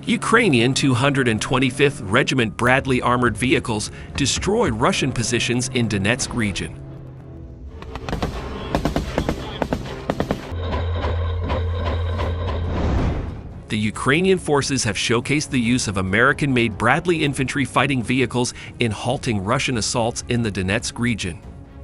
Ukrainian 225th Regiment Bradley armored vehicles destroyed Russian positions in Donetsk region. The Ukrainian forces have showcased the use of American-made Bradley Infantry Fighting Vehicles in halting Russian assaults in the Donetsk region.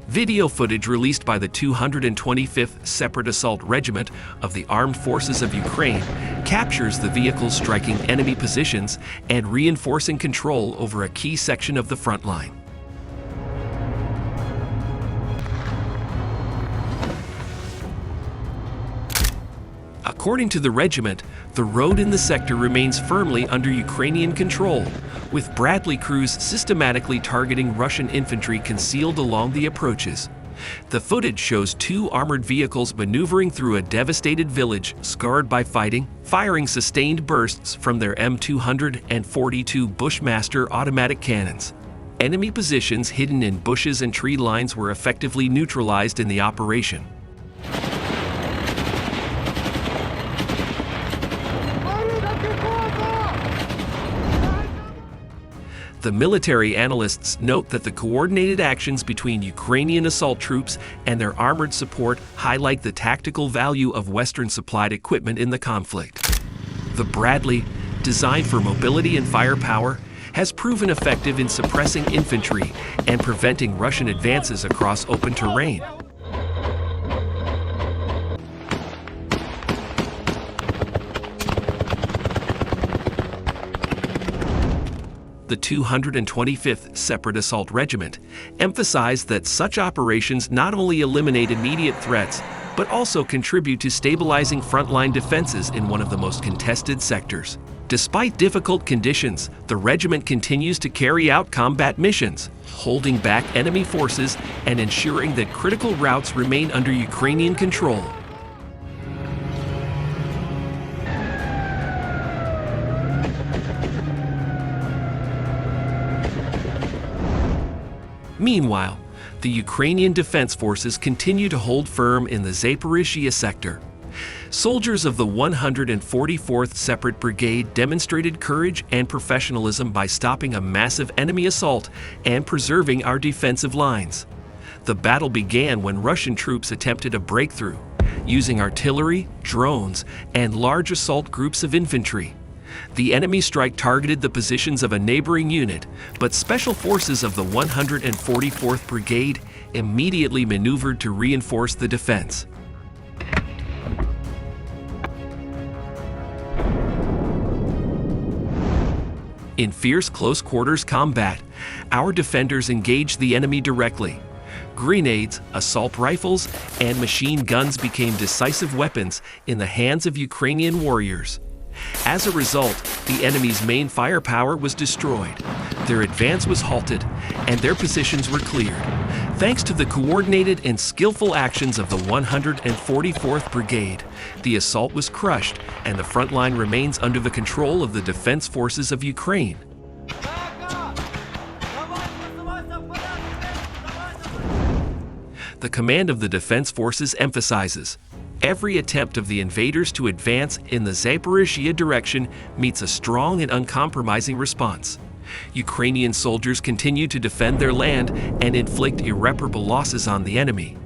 Video footage released by the 225th Separate Assault Regiment of the Armed Forces of Ukraine captures the vehicles striking enemy positions and reinforcing control over a key section of the front line. According to the regiment, the road in the sector remains firmly under Ukrainian control, with Bradley crews systematically targeting Russian infantry concealed along the approaches. The footage shows two armored vehicles maneuvering through a devastated village scarred by fighting, firing sustained bursts from their M242 Bushmaster automatic cannons. Enemy positions hidden in bushes and tree lines were effectively neutralized in the operation. The military analysts note that the coordinated actions between Ukrainian assault troops and their armored support highlight the tactical value of Western-supplied equipment in the conflict. The Bradley, designed for mobility and firepower, has proven effective in suppressing infantry and preventing Russian advances across open terrain. The 225th Separate Assault Regiment emphasized that such operations not only eliminate immediate threats, but also contribute to stabilizing frontline defenses in one of the most contested sectors. Despite difficult conditions, the regiment continues to carry out combat missions, holding back enemy forces and ensuring that critical routes remain under Ukrainian control. Meanwhile, the Ukrainian defense forces continue to hold firm in the Zaporizhzhia sector. Soldiers of the 144th Separate Brigade demonstrated courage and professionalism by stopping a massive enemy assault and preserving our defensive lines. The battle began when Russian troops attempted a breakthrough, using artillery, drones, and large assault groups of infantry. The enemy strike targeted the positions of a neighboring unit, but special forces of the 144th Brigade immediately maneuvered to reinforce the defense. In fierce close-quarters combat, our defenders engaged the enemy directly. Grenades, assault rifles, and machine guns became decisive weapons in the hands of Ukrainian warriors. As a result, the enemy's main firepower was destroyed, their advance was halted, and their positions were cleared. Thanks to the coordinated and skillful actions of the 144th Brigade, the assault was crushed and the front line remains under the control of the defense forces of Ukraine. The command of the defense forces emphasizes, every attempt of the invaders to advance in the Zaporizhzhia direction meets a strong and uncompromising response. Ukrainian soldiers continue to defend their land and inflict irreparable losses on the enemy.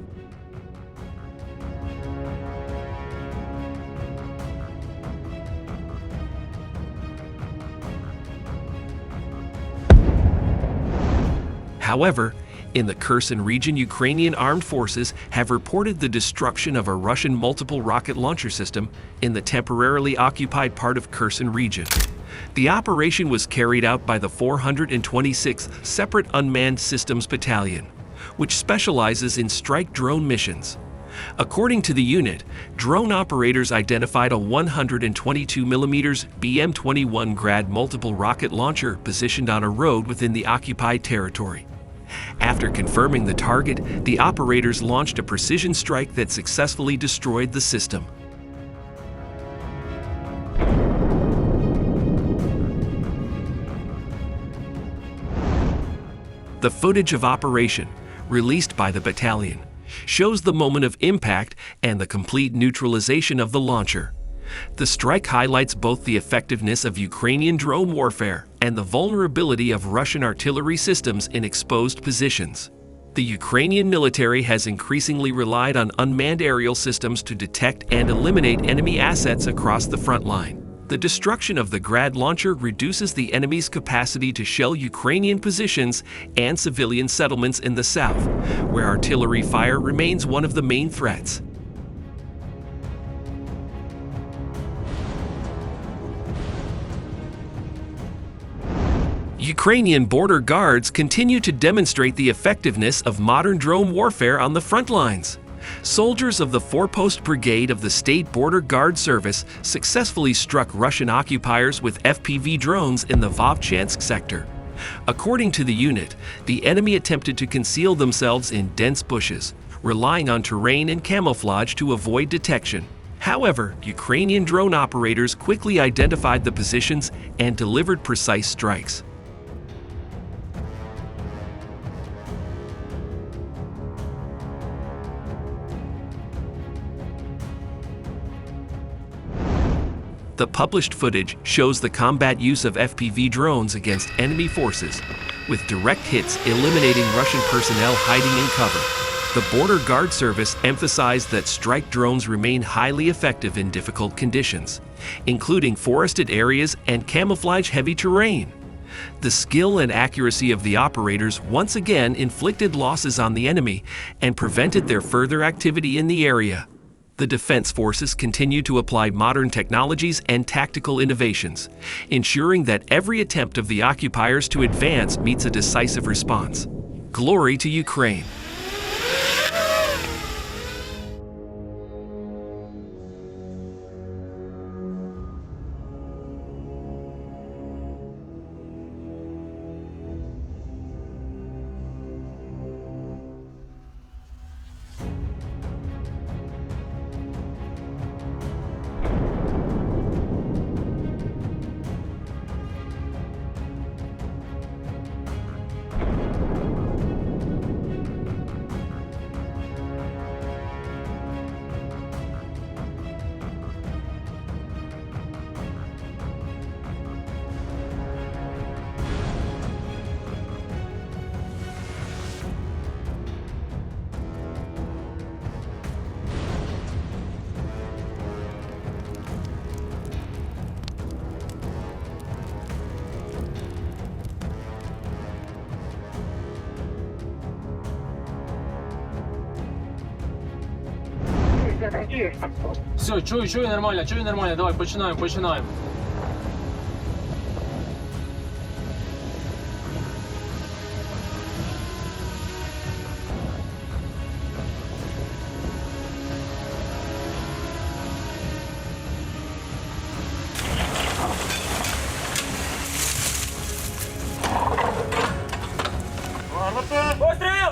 However, in the Kherson region, Ukrainian armed forces have reported the destruction of a Russian multiple rocket launcher system in the temporarily occupied part of Kherson region. The operation was carried out by the 426th Separate Unmanned Systems Battalion, which specializes in strike drone missions. According to the unit, drone operators identified a 122mm BM-21 Grad multiple rocket launcher positioned on a road within the occupied territory. After confirming the target, the operators launched a precision strike that successfully destroyed the system. The footage of operation, released by the battalion, shows the moment of impact and the complete neutralization of the launcher. The strike highlights both the effectiveness of Ukrainian drone warfare and the vulnerability of Russian artillery systems in exposed positions. The Ukrainian military has increasingly relied on unmanned aerial systems to detect and eliminate enemy assets across the front line. The destruction of the Grad launcher reduces the enemy's capacity to shell Ukrainian positions and civilian settlements in the south, where artillery fire remains one of the main threats. Ukrainian border guards continue to demonstrate the effectiveness of modern drone warfare on the front lines. Soldiers of the 4-post Brigade of the State Border Guard Service successfully struck Russian occupiers with FPV drones in the Vovchansk sector. According to the unit, the enemy attempted to conceal themselves in dense bushes, relying on terrain and camouflage to avoid detection. However, Ukrainian drone operators quickly identified the positions and delivered precise strikes. The published footage shows the combat use of FPV drones against enemy forces, with direct hits eliminating Russian personnel hiding in cover. The Border Guard Service emphasized that strike drones remain highly effective in difficult conditions, including forested areas and camouflage-heavy terrain. The skill and accuracy of the operators once again inflicted losses on the enemy and prevented their further activity in the area. The defense forces continue to apply modern technologies and tactical innovations, ensuring that every attempt of the occupiers to advance meets a decisive response. Glory to Ukraine! Все, чую нормально, давай, починаємо. Постріл!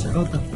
Широко.